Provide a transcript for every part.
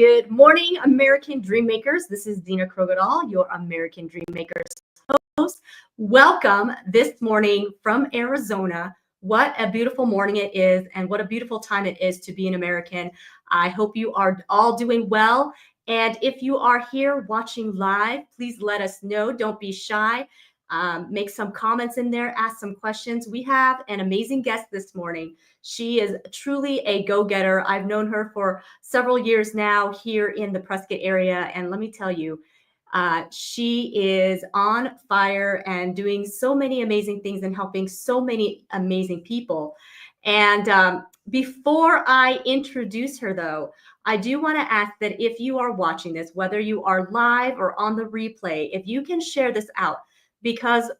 Good morning, American Dream Makers. This is Dina Krogadal, your American Dream Makers host. Welcome this morning from Arizona. What a beautiful morning it is, and what a beautiful time it is to be an American. I hope you are all doing well. And if you are here watching live, please let us know. Don't be shy. Make some comments in there, ask some questions. We have an amazing guest this morning. She is truly a go-getter. I've known her for several years now here in the Prescott area. And let me tell you, she is on fire and doing so many amazing things and helping so many amazing people. And before I introduce her, though, I do want to ask that if you are watching this, whether you are live or on the replay, if you can share this out, because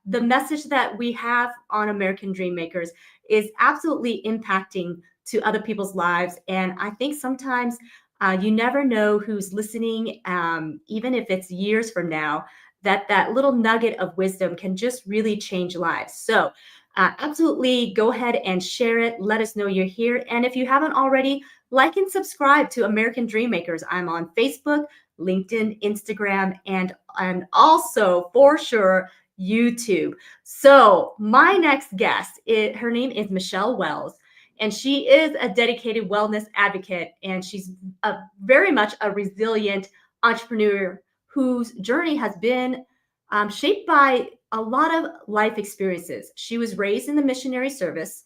the message that we have on American Dream Makers is absolutely impacting to other people's lives. And I think sometimes you never know who's listening, even if it's years from now, that little nugget of wisdom can just really change lives. So absolutely go ahead and share it. Let us know you're here. And if you haven't already, like and subscribe to American Dream Makers. I'm on Facebook, LinkedIn, Instagram, and also for sure YouTube. So my next guest, her name is Mishael Wells, and she is a dedicated wellness advocate, and she's very much a resilient entrepreneur whose journey has been shaped by a lot of life experiences. She was raised in the missionary service.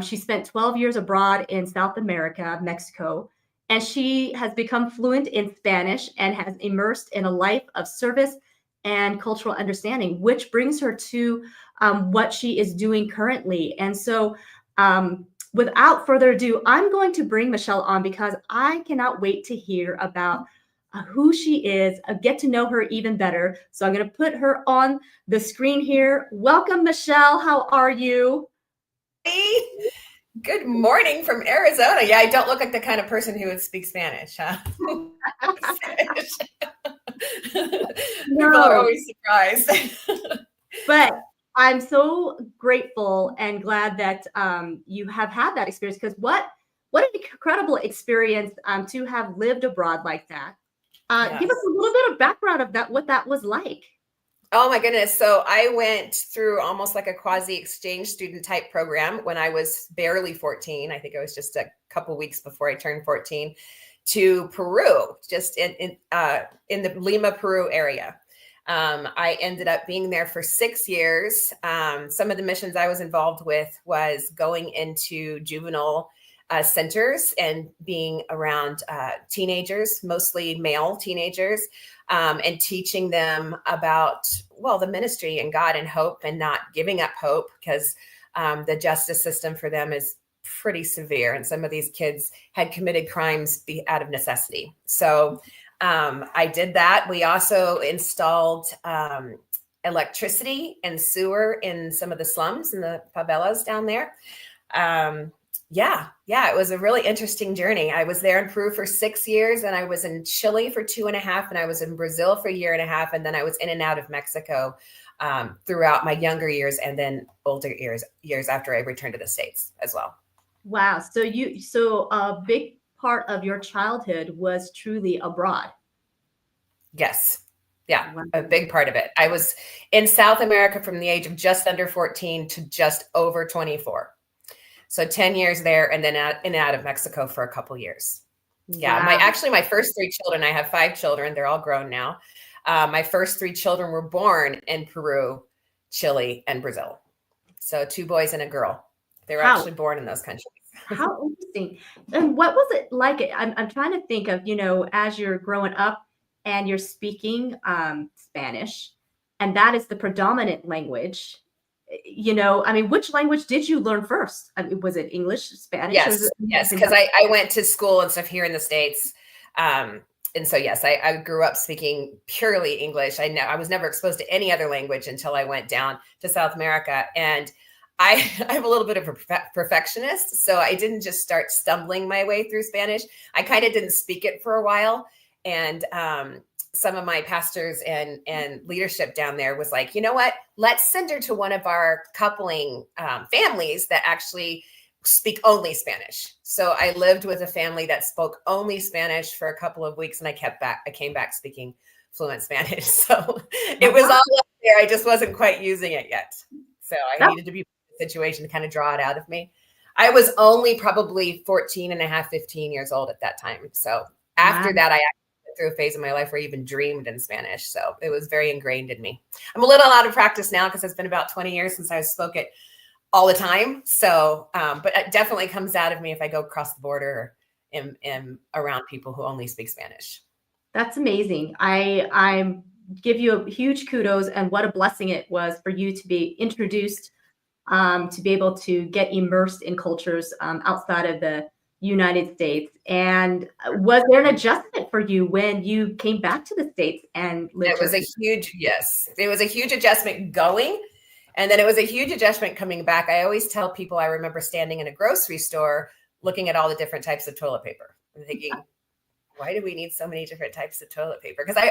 She spent 12 years abroad in South America, Mexico, and she has become fluent in Spanish and has immersed in a life of service and cultural understanding, which brings her to what she is doing currently. And so without further ado, I'm going to bring Mishael on because I cannot wait to hear about who she is, get to know her even better. So I'm going to put her on the screen here. Welcome, Mishael. How are you? Good morning from Arizona. Yeah, I don't look like the kind of person who would speak Spanish, huh? People are always surprised. But I'm so grateful and glad that you have had that experience, because what an incredible experience to have lived abroad like that. Yes. Give us a little bit of background of that, what that was like. Oh my goodness. So I went through almost like a quasi exchange student type program when I was barely 14. I think I was just a couple weeks before I turned 14, to Peru, just in the Lima, Peru area. I ended up being there for 6 years. Some of the missions I was involved with was going into juvenile centers and being around teenagers, mostly male teenagers, and teaching them about, well, the ministry and God and hope, and not giving up hope, because the justice system for them is pretty severe. And some of these kids had committed crimes out of necessity. So I did that. We also installed electricity and sewer in some of the slums and the favelas down there. Yeah, it was a really interesting journey. I was there in Peru for 6 years, and I was in Chile for 2.5, and I was in Brazil for 1.5 years, and then I was in and out of Mexico throughout my younger years, and then older years after I returned to the States as well. Wow. So a big part of your childhood was truly abroad. Yes. Yeah, a big part of it. I was in South America from the age of just under 14 to just over 24. So 10 years there, and then out of Mexico for a couple years. Yeah, Wow. my first 3 children, I have 5 children. They're all grown now. My first 3 children were born in Peru, Chile, and Brazil. So 2 boys and a girl. They were actually born in those countries. How interesting. And what was it like? I'm trying to think of, as you're growing up and you're speaking Spanish, and that is the predominant language. Which language did you learn first? Was it English, Spanish? Yes, because I went to school and stuff here in the States. And so, yes, I grew up speaking purely English. I was never exposed to any other language until I went down to South America. And I'm a little bit of a perfectionist, so I didn't just start stumbling my way through Spanish. I kind of didn't speak it for a while. And some of my pastors and leadership down there was like, you know what, let's send her to one of our coupling families that actually speak only Spanish. So I lived with a family that spoke only Spanish for a couple of weeks, and I came back speaking fluent Spanish. So it was all up there. I just wasn't quite using it yet. So I needed to be in a situation to kind of draw it out of me. I was only probably 14 and a half, 15 years old at that time. So after that, I actually went through a phase of my life where I even dreamed in Spanish. So it was very ingrained in me. I'm a little out of practice now because it's been about 20 years since I spoke it all the time. So, but it definitely comes out of me if I go across the border and around people who only speak Spanish. That's amazing. I give you a huge kudos, and what a blessing it was for you to be introduced, to be able to get immersed in cultures outside of the United States. And was there an adjustment for you when you came back to the States and lived? It was a huge, yes. It was a huge adjustment going. And then it was a huge adjustment coming back. I always tell people, I remember standing in a grocery store looking at all the different types of toilet paper and thinking, why do we need so many different types of toilet paper? Because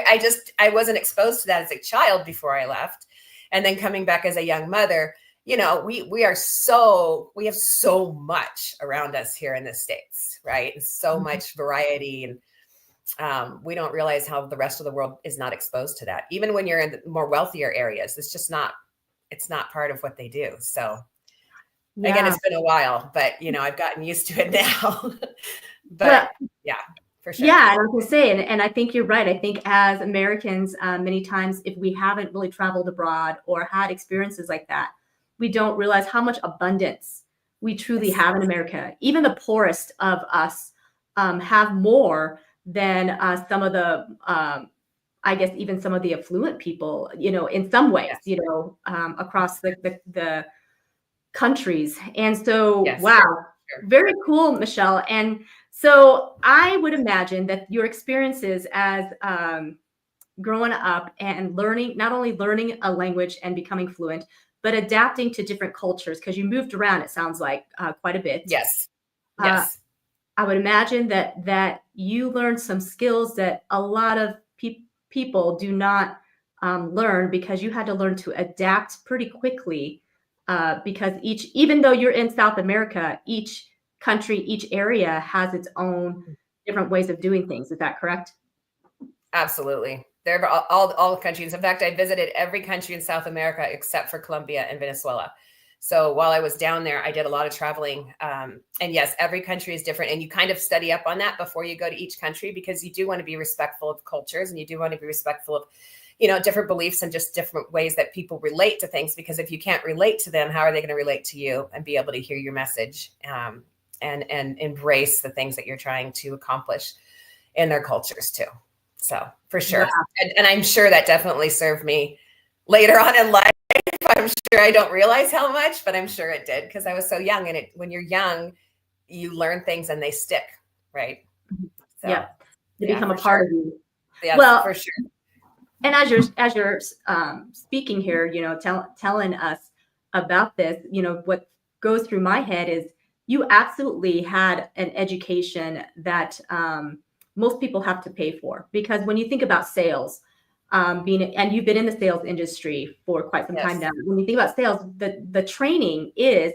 I wasn't exposed to that as a child before I left. And then coming back as a young mother, you know, we have so much around us here in the States, right? And so much variety, and we don't realize how the rest of the world is not exposed to that. Even when you're in the more wealthier areas, it's not part of what they do. So again, it's been a while, but you know, I've gotten used to it now. But yeah, for sure. Yeah, I was going to say, and I think you're right. I think as Americans, many times, if we haven't really traveled abroad or had experiences like that, we don't realize how much abundance we truly have in America. Even the poorest of us have more than some of the, I guess, even some of the affluent people, you know, in some ways, you know, across the countries. And so, wow, very cool, Mishael. And so I would imagine that your experiences as growing up and learning, not only learning a language and becoming fluent, but adapting to different cultures, because you moved around, it sounds like, quite a bit. Yes. I would imagine that you learned some skills that a lot of people do not learn, because you had to learn to adapt pretty quickly, because even though you're in South America, each country, each area has its own different ways of doing things. Is that correct? Absolutely. They're all countries. In fact, I visited every country in South America except for Colombia and Venezuela. So while I was down there, I did a lot of traveling. And yes, every country is different. And you kind of study up on that before you go to each country, because you do want to be respectful of cultures, and you do want to be respectful of, you know, different beliefs and just different ways that people relate to things. Because if you can't relate to them, how are they going to relate to you and be able to hear your message and embrace the things that you're trying to accomplish in their cultures too? So for sure. Yeah. And I'm sure that definitely served me later on in life. I'm sure I don't realize how much, but I'm sure it did, because I was so young. And when you're young, you learn things and they stick, right? So, yeah, they become a part of you. Yeah, well, for sure. And as you're speaking here, you know, telling us about this, you know, what goes through my head is you absolutely had an education that most people have to pay for, because when you think about sales, and you've been in the sales industry for quite some time now. When you think about sales, the training is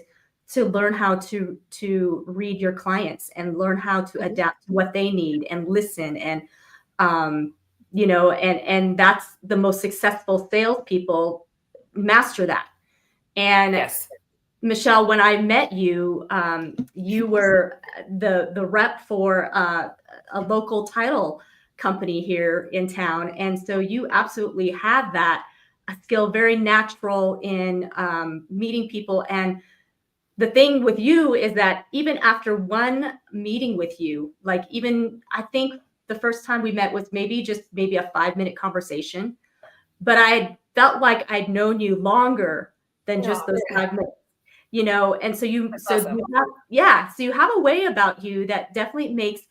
to learn how to read your clients and learn how to adapt to what they need and listen, and you know, and that's the most successful salespeople master that. And Mishael, when I met you, you were the rep for a local title company here in town. And so you absolutely have that skill, very natural in meeting people. And the thing with you is that even after one meeting with you, like, even I think the first time we met was maybe a 5-minute conversation, but I felt like I'd known you longer than just those 5 minutes, you know? And so you have a way about you that definitely makes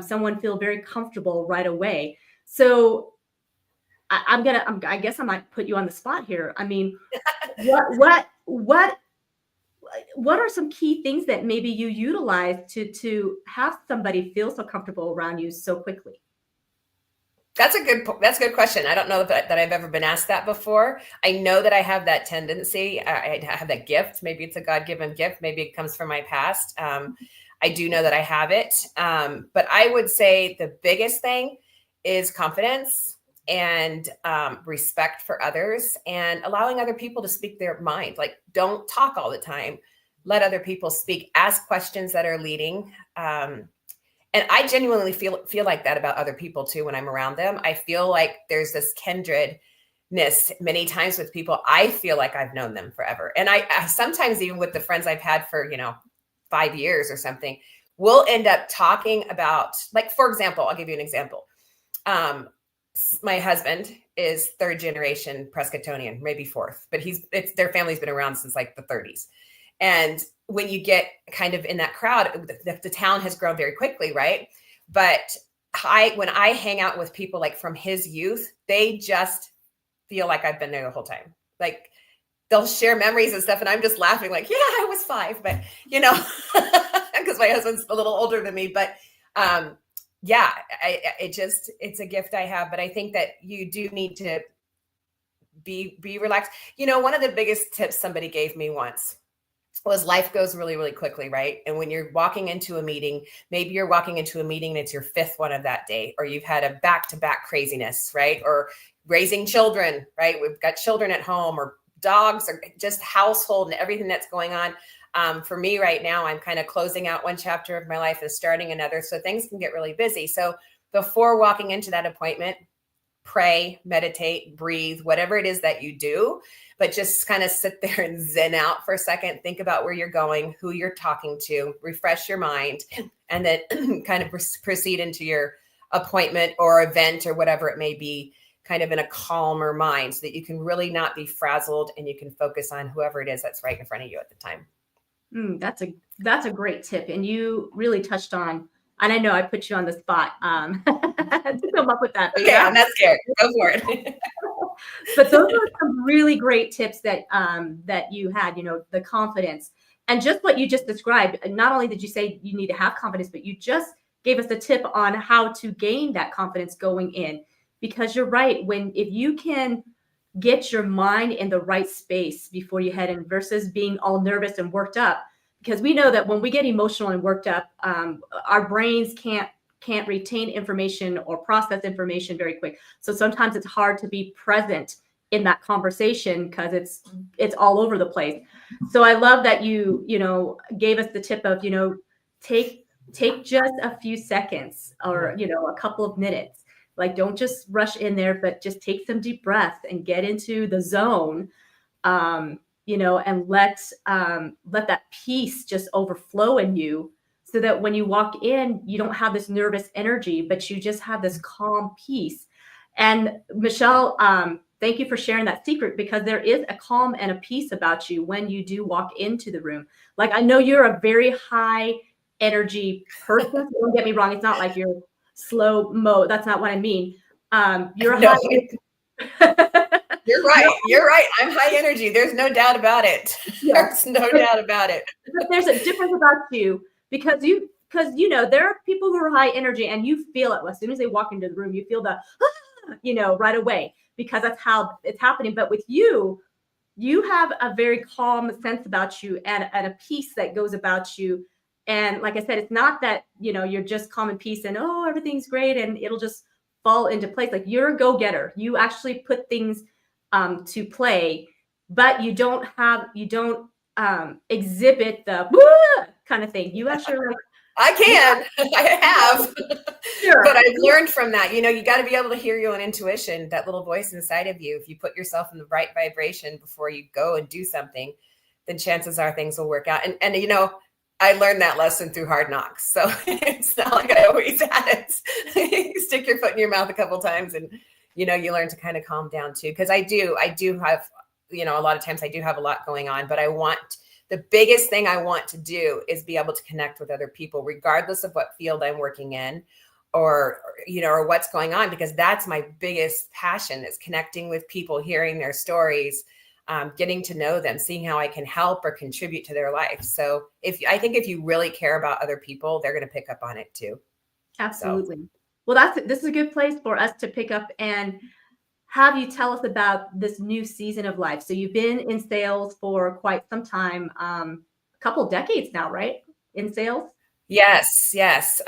someone feel very comfortable right away. So I guess I might put you on the spot here. I mean, what are some key things that maybe you utilize to have somebody feel so comfortable around you so quickly? That's a good question. I don't know that I've ever been asked that before. I know that I have that tendency. I have that gift. Maybe it's a God-given gift. Maybe it comes from my past. I do know that I have it. But I would say the biggest thing is confidence and respect for others and allowing other people to speak their mind. Like, don't talk all the time. Let other people speak. Ask questions that are leading. And I genuinely feel like that about other people too. When I'm around them, I feel like there's this kindredness many times with people. I feel like I've known them forever. And I sometimes, even with the friends I've had for, 5 years or something, we'll end up talking about, like, for example, I'll give you an example. My husband is third generation Prescottonian, maybe fourth, but their family's been around since like the 30s. And when you get kind of in that crowd, the town has grown very quickly, right? But when I hang out with people like from his youth, they just feel like I've been there the whole time. Like, they'll share memories and stuff, and I'm just laughing like, yeah, I was 5, but because my husband's a little older than me. But yeah, it's a gift I have. But I think that you do need to be relaxed. One of the biggest tips somebody gave me once was life goes really, really quickly, right? And when you're walking into a meeting, maybe you're walking into a meeting and it's your 5th one of that day, or you've had a back-to-back craziness, right? Or raising children, right? We've got children at home, or dogs, or just household and everything that's going on. For me right now, I'm kind of closing out one chapter of my life and starting another. So things can get really busy. So before walking into that appointment, pray, meditate, breathe, whatever it is that you do, but just kind of sit there and zen out for a second, think about where you're going, who you're talking to, refresh your mind, and then kind of proceed into your appointment or event or whatever it may be, kind of in a calmer mind, so that you can really not be frazzled and you can focus on whoever it is that's right in front of you at the time. That's a great tip. And you really touched on, and I know I put you on the spot to come up with that. Okay, I'm not scared. Go for it. But those are some really great tips that you had, the confidence. And just what you just described, not only did you say you need to have confidence, but you just gave us a tip on how to gain that confidence going in. Because you're right, if you can get your mind in the right space before you head in versus being all nervous and worked up, because we know that when we get emotional and worked up, our brains can't retain information or process information very quick. So sometimes it's hard to be present in that conversation because it's all over the place. So I love that you gave us the tip of, take just a few seconds or, a couple of minutes. Like, don't just rush in there, but just take some deep breaths and get into the zone, and let that peace just overflow in you, so that when you walk in, you don't have this nervous energy, but you just have this calm peace. And Mishael, thank you for sharing that secret, because there is a calm and a peace about you when you do walk into the room. Like, I know you're a very high energy person. Don't get me wrong. It's not like you're slow mo. That's not what I mean. You're no, high. You're right. You're right. I'm high energy. There's no doubt about it. Yeah. There's no doubt about it. But there's a difference about you, because there are people who are high energy, and you feel it as soon as they walk into the room. You feel the right away, because that's how it's happening. But with you have a very calm sense about you, and a peace that goes about you. And like I said, it's not that, you're just calm and peace and, oh, everything's great and it'll just fall into place. Like, you're a go-getter. You actually put things to play, but you don't exhibit the kind of thing. You actually I have. Sure. But I've learned from that. You got to be able to hear your own intuition, that little voice inside of you. If you put yourself in the right vibration before you go and do something, then chances are things will work out. And I learned that lesson through Hard Knocks. So it's not like I always had it. You stick your foot in your mouth a couple times and, you learn to kind of calm down too. Because I do have, a lot of times I do have a lot going on, but the biggest thing I want to do is be able to connect with other people, regardless of what field I'm working in or what's going on, because that's my biggest passion, is connecting with people, hearing their stories, getting to know them, seeing how I can help or contribute to their life. So I think if you really care about other people, they're going to pick up on it too. Absolutely. Well, this is a good place for us to pick up and have you tell us about this new season of life. So you've been in sales for quite some time, a couple decades now, right? In sales? Yes, yes.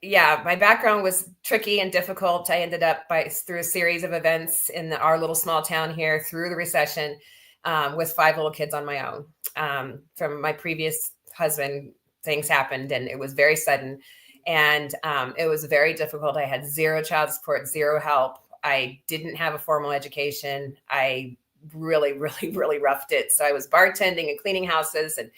Yeah, my background was tricky and difficult. I ended up through a series of events in our little small town here through the recession, with 5 little kids on my own. From my previous husband, things happened and it was very sudden. And it was very difficult. I had 0 child support, 0 help. I didn't have a formal education. I really, really, really roughed it. So I was bartending and cleaning houses, and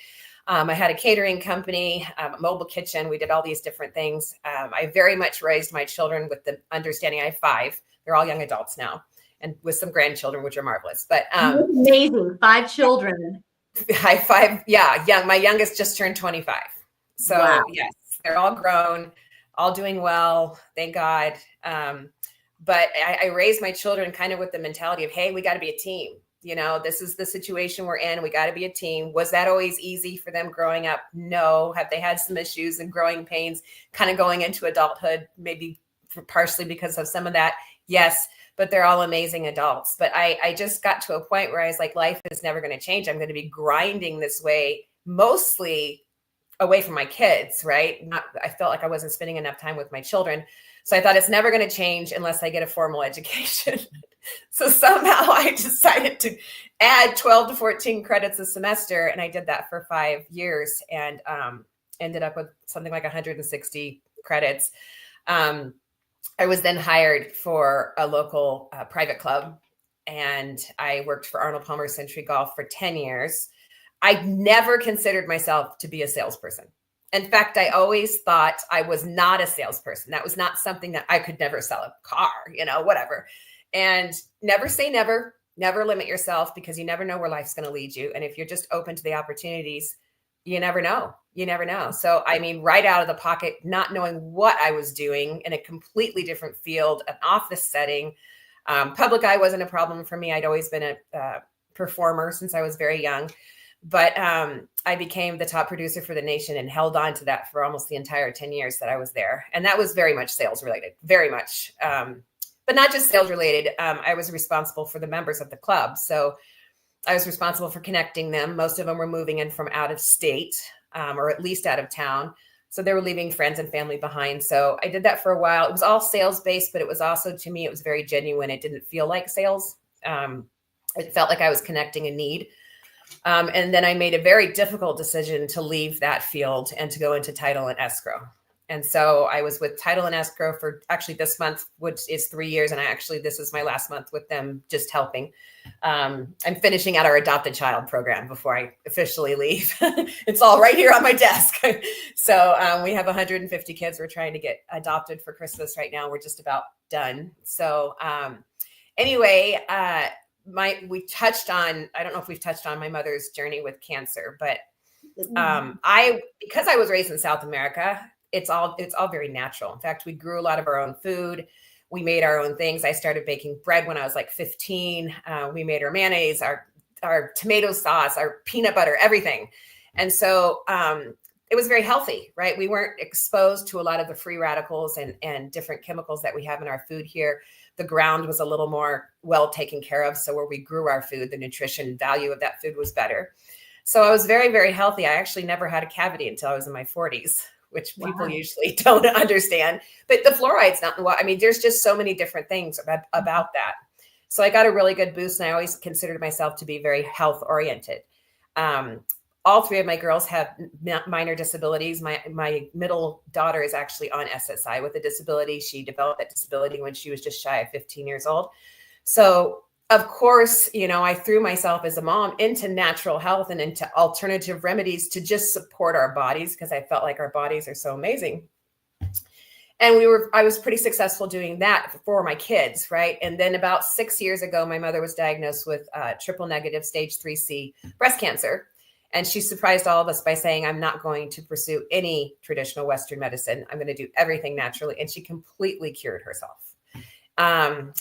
I had a catering company, a mobile kitchen. We did all these different things. I very much raised my children with the understanding. I have 5. They're all young adults now, and with some grandchildren, which are marvelous. But amazing, 5 children. I have 5. Yeah, young. My youngest just turned 25. So wow. Yes, they're all grown, all doing well, thank God. But I raised my children kind of with the mentality of, hey, we got to be a team. This is the situation we're in. We got to be a team. Was that always easy for them growing up? No. Have they had some issues and growing pains kind of going into adulthood, maybe partially because of some of that? Yes, but they're all amazing adults. But I just got to a point where I was like, life is never going to change. I'm going to be grinding this way, mostly away from my kids, right? I felt like I wasn't spending enough time with my children. So I thought it's never going to change unless I get a formal education. So somehow I decided to add 12 to 14 credits a semester. And I did that for 5 years and ended up with something like 160 credits. I was then hired for a local private club, and I worked for Arnold Palmer Century Golf for 10 years. I never considered myself to be a salesperson. In fact, I always thought I was not a salesperson. That was not something that I could never sell a car, whatever. And never say never, never limit yourself, because you never know where life's going to lead you. And if you're just open to the opportunities, you never know. You never know. So, right out of the pocket, not knowing what I was doing in a completely different field, an office setting, public eye wasn't a problem for me. I'd always been a performer since I was very young. But I became the top producer for the nation and held on to that for almost the entire 10 years that I was there. And that was very much sales related, very much. But not just sales related. I was responsible for the members of the club. So I was responsible for connecting them. Most of them were moving in from out of state, or at least out of town. So they were leaving friends and family behind. So I did that for a while. It was all sales based, but it was also, to me, it was very genuine. It didn't feel like sales. It felt like I was connecting a need. And then I made a very difficult decision to leave that field and to go into title and escrow. And so I was with title and escrow for actually this month, which is 3 years. And this is my last month with them, just helping. I'm finishing out our adopted child program before I officially leave. It's all right here on my desk. So we have 150 kids we're trying to get adopted for Christmas right now. We're just about done. So anyway, we touched on, I don't know if we've touched on my mother's journey with cancer, but because I was raised in South America, it's all very natural. In fact, we grew a lot of our own food. We made our own things. I started baking bread when I was like 15. We made our mayonnaise, our tomato sauce, our peanut butter, everything. And so it was very healthy, right? We weren't exposed to a lot of the free radicals and different chemicals that we have in our food here. The ground was a little more well taken care of. So where we grew our food, the nutrition value of that food was better. So I was very, very healthy. I actually never had a cavity until I was in my 40s, which people usually don't understand. But the fluoride's not, there's just so many different things about that. So I got a really good boost, and I always considered myself to be very health oriented. All 3 of my girls have minor disabilities. My middle daughter is actually on SSI with a disability. She developed that disability when she was just shy of 15 years old. So of course, I threw myself as a mom into natural health and into alternative remedies to just support our bodies, because I felt like our bodies are so amazing. And I was pretty successful doing that for my kids, right? And then about 6 years ago, my mother was diagnosed with triple negative stage 3C breast cancer. And she surprised all of us by saying, I'm not going to pursue any traditional Western medicine. I'm going to do everything naturally. And she completely cured herself.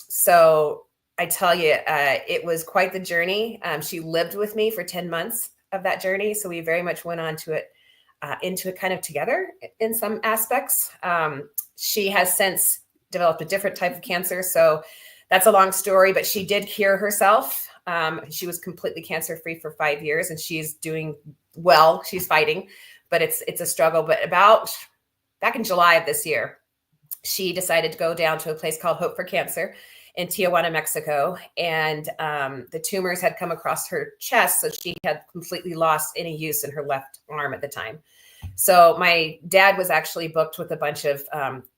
So I tell you, it was quite the journey. She lived with me for 10 months of that journey. So we very much went on to it into it kind of together in some aspects. She has since developed a different type of cancer. So that's a long story, but she did cure herself. She was completely cancer-free for 5 years, and she's doing well. She's fighting, but it's a struggle. But about back in July of this year, she decided to go down to a place called Hope for Cancer in Tijuana, Mexico. And the tumors had come across her chest. So she had completely lost any use in her left arm at the time. So my dad was actually booked with a bunch of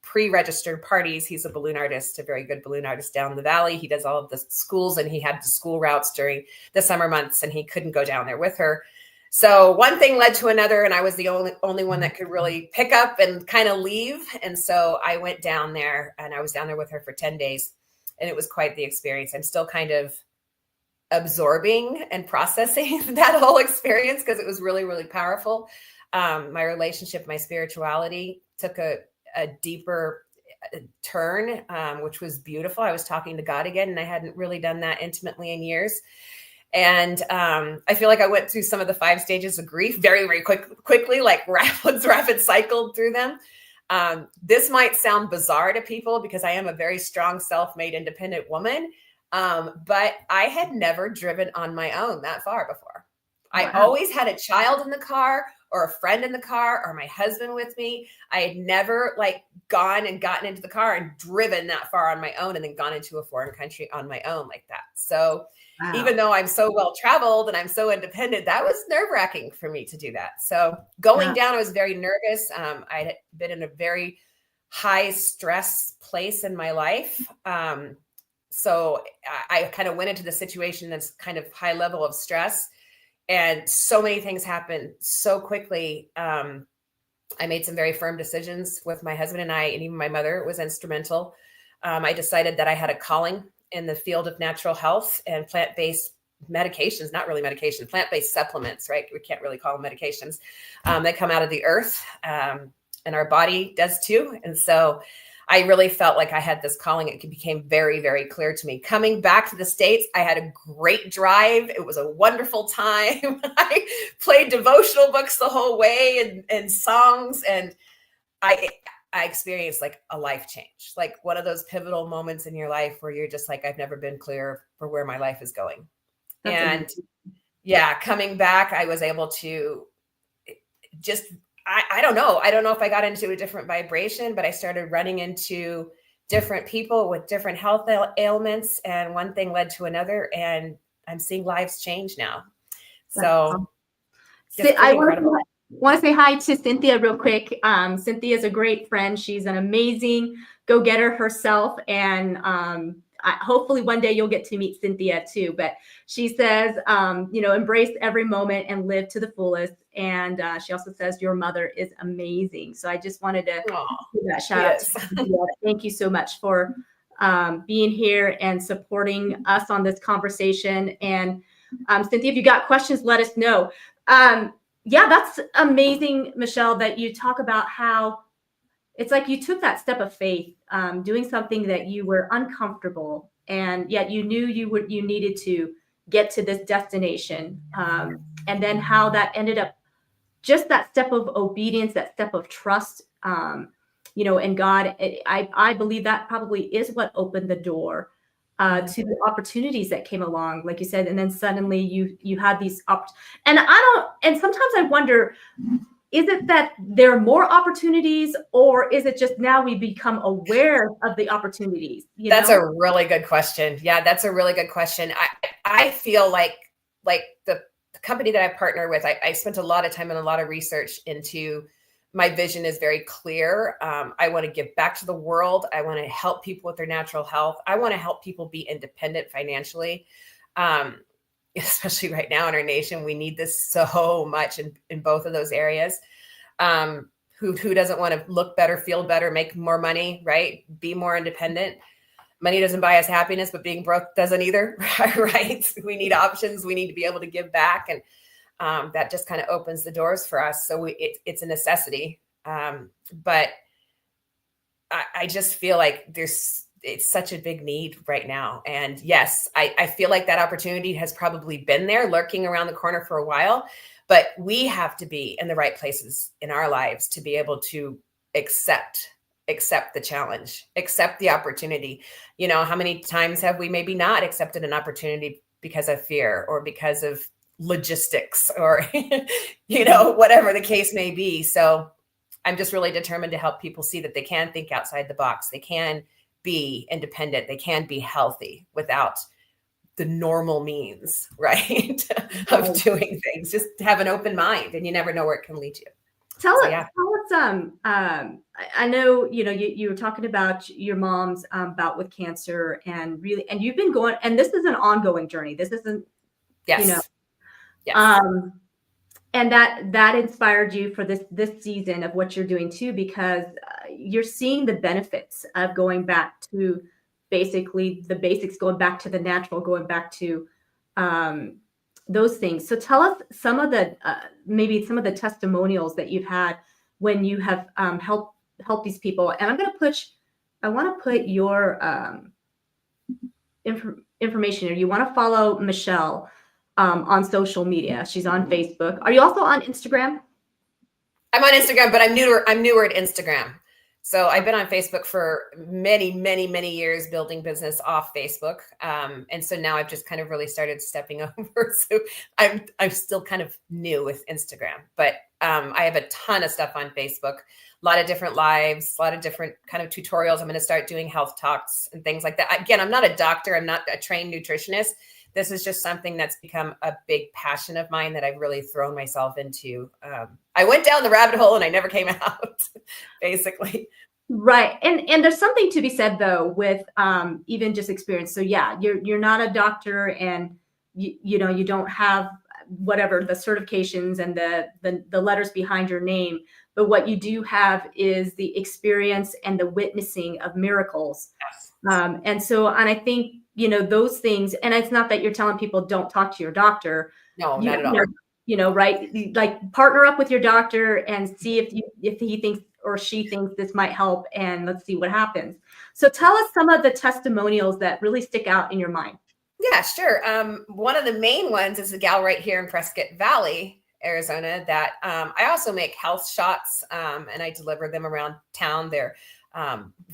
pre-registered parties. He's a balloon artist, a very good balloon artist down the valley. He does all of the schools, and he had the school routes during the summer months, and he couldn't go down there with her. So one thing led to another, and I was the only one that could really pick up and kind of leave. And so I went down there, and I was down there with her for 10 days, and it was quite the experience. I'm still kind of absorbing and processing that whole experience because it was really, really powerful. My relationship, my spirituality took a deeper turn, which was beautiful. I was talking to God again, and I hadn't really done that intimately in years. And I feel like I went through some of the 5 stages of grief very, very quickly, like rapid cycled through them. This might sound bizarre to people because I am a very strong, self-made, independent woman. But I had never driven on my own that far before. Wow. I always had a child in the car or a friend in the car or my husband with me. I had never gone and gotten into the car and driven that far on my own and then gone into a foreign country on my own like that. So wow. Even though I'm so well traveled and I'm so independent, that was nerve-wracking for me to do that. So going down, I was very nervous. I had been in a very high stress place in my life. So I kind of went into the situation that's kind of high level of stress, and so many things happened so quickly. I made some very firm decisions with my husband and I, and even my mother was instrumental. I decided that I had a calling in the field of natural health and plant-based medications, not really medication, plant-based supplements, right? We can't really call them medications. They come out of the earth, and our body does too. And so I really felt like I had this calling. It became very, very clear to me. Coming back to the States, I had a great drive. It was a wonderful time. I played devotional books the whole way and songs. And I experienced a life change, one of those pivotal moments in your life where you're just I've never been clear for where my life is going. That's amazing. Yeah, coming back, I was able to just, I don't know. I don't know if I got into a different vibration, but I started running into different people with different health ailments, and one thing led to another, and I'm seeing lives change now. So I want to say hi to Cynthia real quick. Cynthia is a great friend. She's an amazing go-getter herself, and hopefully one day you'll get to meet Cynthia too. But she says, embrace every moment and live to the fullest. And she also says your mother is amazing. So I just wanted to give that shout out to Cynthia. Thank you so much for being here and supporting us on this conversation. And Cynthia, if you got questions, let us know. Yeah, that's amazing, Mishael, that you talk about how it's you took that step of faith, doing something that you were uncomfortable, and yet you knew you needed to get to this destination. And then how that ended up, just that step of obedience, that step of trust, in God. I believe that probably is what opened the door to the opportunities that came along, like you said, and then suddenly you had these and sometimes I wonder, is it that there are more opportunities, or is it just now we become aware of the opportunities? That's a really good question. Yeah, that's a really good question. I feel like the company that I partner with, I spent a lot of time and a lot of research into. My vision is very clear. I want to give back to the world. I want to help people with their natural health. I want to help people be independent financially. Especially right now in our nation, we need this so much in both of those areas. Who doesn't want to look better, feel better, make more money, right? Be more independent. Money doesn't buy us happiness, but being broke doesn't either, right? We need options. We need to be able to give back, and that just kind of opens the doors for us. So it's a necessity. But I just feel like there's it's such a big need right now. And yes, I feel like that opportunity has probably been there lurking around the corner for a while, but we have to be in the right places in our lives to be able to accept the challenge, accept the opportunity. How many times have we maybe not accepted an opportunity because of fear or because of logistics or, whatever the case may be. So I'm just really determined to help people see that they can think outside the box. They can be independent. They can be healthy without the normal means, right? of doing things. Just have an open mind, and you never know where it can lead you. Tell us, I know, you were talking about your mom's bout with cancer, and you've been going, and this is an ongoing journey. This isn't, yes. And that inspired you for this season of what you're doing too, because you're seeing the benefits of going back to basically the basics, going back to the natural, going back to those things. So tell us some of the maybe some of the testimonials that you've had when you have helped these people. And I want to put your information here. You want to follow Mishael on social media. She's on Facebook. Are you also on Instagram? I'm on Instagram, but I'm newer at Instagram. So I've been on Facebook for many, many, many years, building business off Facebook. And so now I've just kind of really started stepping over. So I'm still kind of new with Instagram, but I have a ton of stuff on Facebook, a lot of different lives, a lot of different kind of tutorials. I'm going to start doing health talks and things like that. Again, I'm not a doctor. I'm not a trained nutritionist. This is just something that's become a big passion of mine that I've really thrown myself into. I went down the rabbit hole and I never came out, basically. Right. And there's something to be said, though, with even just experience. So, yeah, you're not a doctor, and, you don't have whatever the certifications and the letters behind your name. But what you do have is the experience and the witnessing of miracles. Yes. And I think, those things, and it's not that you're telling people don't talk to your doctor. No, not at all. Right. Like, partner up with your doctor and see if he thinks or she thinks this might help, and let's see what happens. So tell us some of the testimonials that really stick out in your mind. Yeah, sure. One of the main ones is a gal right here in Prescott Valley, Arizona, that I also make health shots, and I deliver them around town. They're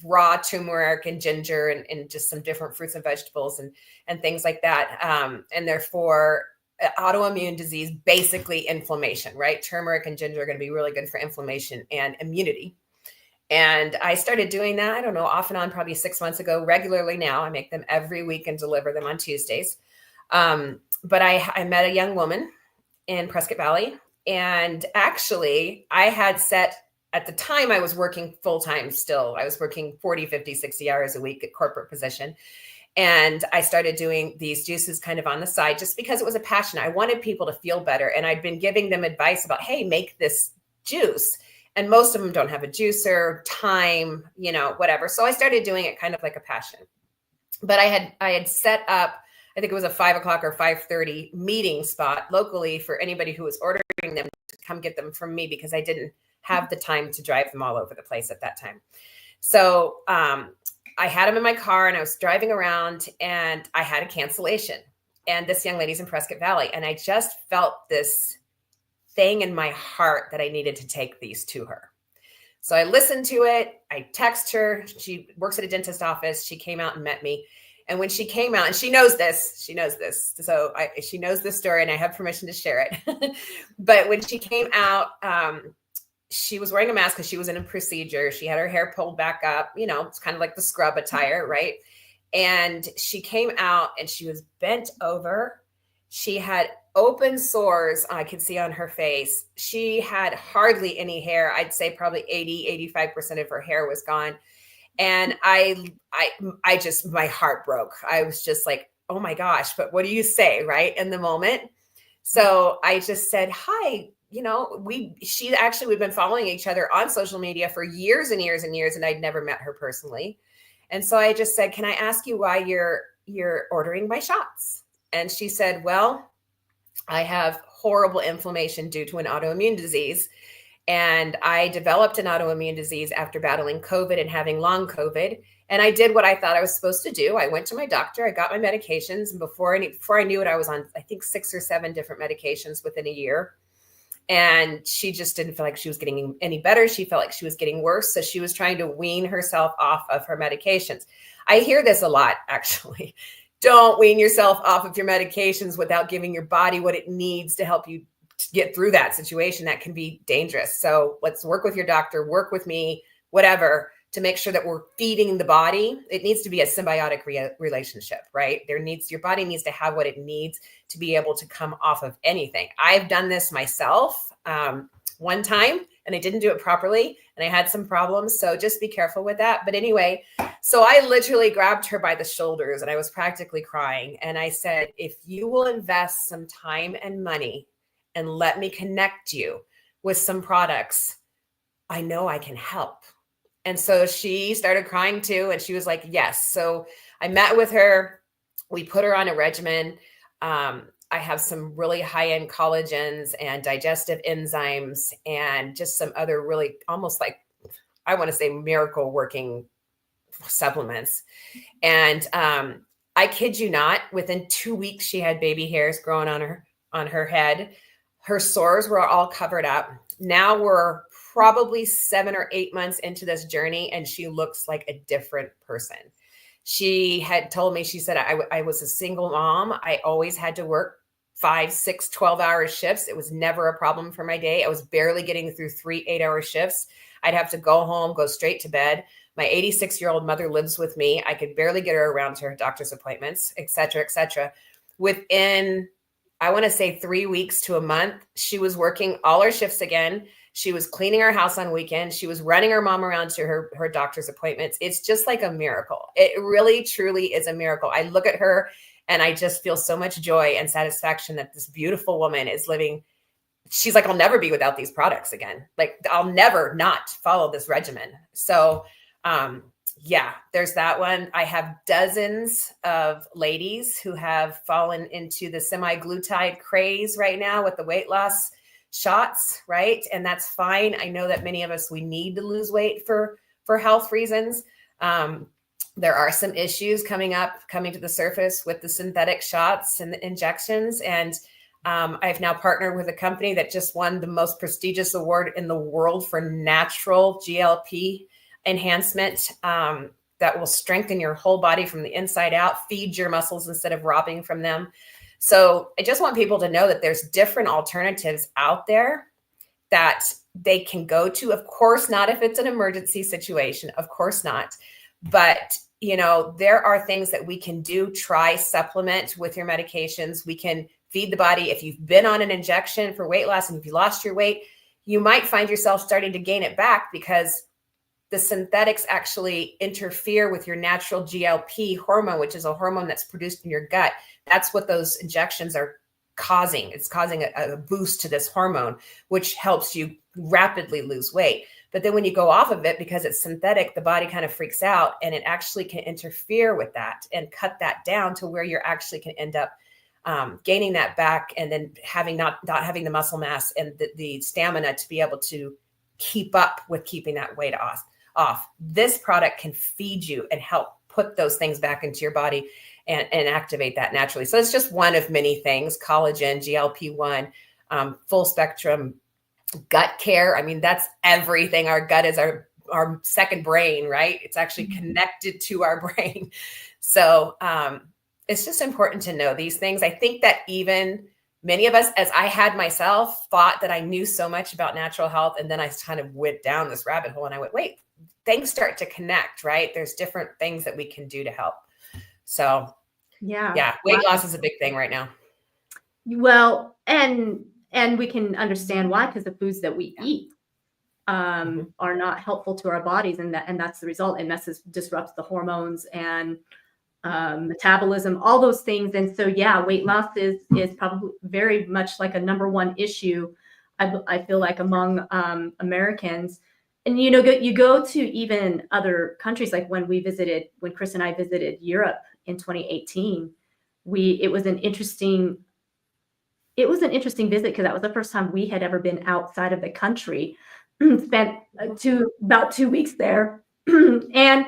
raw turmeric and ginger and just some different fruits and vegetables and things like that. And they're for autoimmune disease, basically inflammation, right? Turmeric and ginger are going to be really good for inflammation and immunity. And I started doing that, I don't know, off and on, probably 6 months ago, regularly now. I make them every week and deliver them on Tuesdays. But I met a young woman in Prescott Valley, and actually I had set, at the time I was working full-time still. I was working 40, 50, 60 hours a week at corporate position. And I started doing these juices kind of on the side just because it was a passion. I wanted people to feel better. And I'd been giving them advice about, hey, make this juice. And most of them don't have a juicer, time, whatever. So I started doing it kind of like a passion. But I had set up, I think it was a 5 o'clock or 5:30 meeting spot locally for anybody who was ordering them to come get them from me, because I didn't have the time to drive them all over the place at that time. So I had them in my car and I was driving around, and I had a cancellation. And this young lady's in Prescott Valley. And I just felt this thing in my heart that I needed to take these to her. So I listened to it. I text her. She works at a dentist office. She came out and met me. And when she came out, and she knows this. So she knows this story, and I have permission to share it. But when she came out, she was wearing a mask because she was in a procedure. She had her hair pulled back up. It's kind of like the scrub attire, right? And she came out and she was bent over. She had open sores I could see on her face. She had hardly any hair. I'd say probably 85% of her hair was gone. And I just, my heart broke. I was just like, oh my gosh, but what do you say, right? In the moment. So I just said, hi, we've been following each other on social media for years and years and years, and I'd never met her personally. And so I just said, can I ask you why you're ordering my shots? And she said, well, I have horrible inflammation due to an autoimmune disease. And I developed an autoimmune disease after battling COVID and having long COVID. And I did what I thought I was supposed to do. I went to my doctor, I got my medications, and before I knew it, I was on, I think, 6 or 7 different medications within a year. And she just didn't feel like she was getting any better. She felt like she was getting worse. So she was trying to wean herself off of her medications. I hear this a lot, actually. Don't wean yourself off of your medications without giving your body what it needs to help you get through that situation. That can be dangerous. So let's work with your doctor, work with me, whatever, to make sure that we're feeding the body. It needs to be a symbiotic relationship, right? Your body needs to have what it needs to be able to come off of anything. I've done this myself one time, and I didn't do it properly, and I had some problems. So just be careful with that. But anyway, so I literally grabbed her by the shoulders, and I was practically crying. And I said, if you will invest some time and money and let me connect you with some products, I know I can help. And so she started crying too. And she was like, yes. So I met with her. We put her on a regimen. I have some really high-end collagens and digestive enzymes and just some other really almost like, I want to say, miracle working supplements. And I kid you not, within 2 weeks, she had baby hairs growing on her head. Her sores were all covered up. Now we're probably 7 or 8 months into this journey, and she looks like a different person. She had told me, she said, I was a single mom. I always had to work 5, 6, 12-hour shifts. It was never a problem for my day. I was barely getting through 3 8-hour shifts. I'd have to go home, go straight to bed. My 86-year-old mother lives with me. I could barely get her around to her doctor's appointments, et cetera, et cetera. Within, I want to say, 3 weeks to a month, she was working all her shifts again. She was cleaning her house on weekends. She was running her mom around to her doctor's appointments. It's just like a miracle. It really, truly is a miracle. I look at her and I just feel so much joy and satisfaction that this beautiful woman is living. She's like, I'll never be without these products again. Like, I'll never not follow this regimen. So, yeah, there's that one. I have dozens of ladies who have fallen into the semi-glutide craze right now with the weight loss shots, right? And that's fine. I know that many of us, we need to lose weight for health reasons. There are some issues coming to the surface with the synthetic shots and the injections. And I've now partnered with a company that just won the most prestigious award in the world for natural GLP enhancement that will strengthen your whole body from the inside out, feed your muscles instead of robbing from them. So I just want people to know that there's different alternatives out there that they can go to. Of course, not if it's an emergency situation, of course not. But, there are things that we can do. Try supplement with your medications. We can feed the body. If you've been on an injection for weight loss and if you lost your weight, you might find yourself starting to gain it back because the synthetics actually interfere with your natural GLP hormone, which is a hormone that's produced in your gut. That's what those injections are causing. It's causing a boost to this hormone, which helps you rapidly lose weight. But then when you go off of it, because it's synthetic, the body kind of freaks out and it actually can interfere with that and cut that down to where you're actually can end up gaining that back and then not having the muscle mass and the stamina to be able to keep up with keeping that weight off. This product can feed you and help put those things back into your body and activate that naturally. So it's just one of many things: collagen, GLP-1, full spectrum gut care. I mean, that's everything. Our gut is our second brain, right? It's actually connected to our brain. So it's just important to know these things. I think that even many of us, as I had myself, thought that I knew so much about natural health. And then I kind of went down this rabbit hole and I went, wait, things start to connect, right? There's different things that we can do to help. So yeah, weight loss is a big thing right now. Well, and we can understand why, because the foods that we eat are not helpful to our bodies, and that's the result. It disrupts the hormones and metabolism, all those things. And so, yeah, weight loss is probably very much like a number one issue, I feel like, among Americans. And, you go to even other countries, like when Chris and I visited Europe in 2018, it was an interesting it was an interesting visit because that was the first time we had ever been outside of the country. Spent about 2 weeks there, and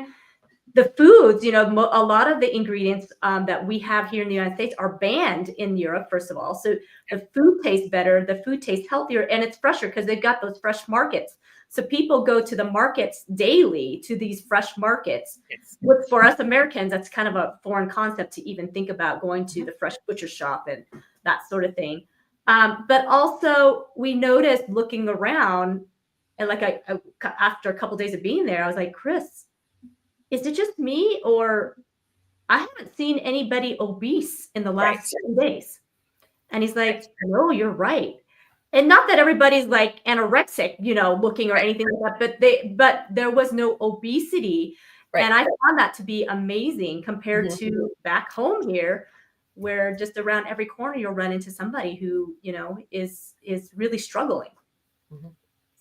the foods, a lot of the ingredients that we have here in the United States are banned in Europe, first of all. So the food tastes better, the food tastes healthier, and it's fresher because they've got those fresh markets. So people go to the markets daily, to these fresh markets. Yes. Which for us Americans, that's kind of a foreign concept to even think about going to the fresh butcher shop and that sort of thing. But also we noticed looking around, and like after a couple of days of being there, I was like, Chris, is it just me, or I haven't seen anybody obese in the last 7 days? And he's like, no, you're right. And not that everybody's like anorexic, looking or anything like that, but there was no obesity. Right. And I found that to be amazing compared to back home here, where just around every corner you'll run into somebody who, is really struggling.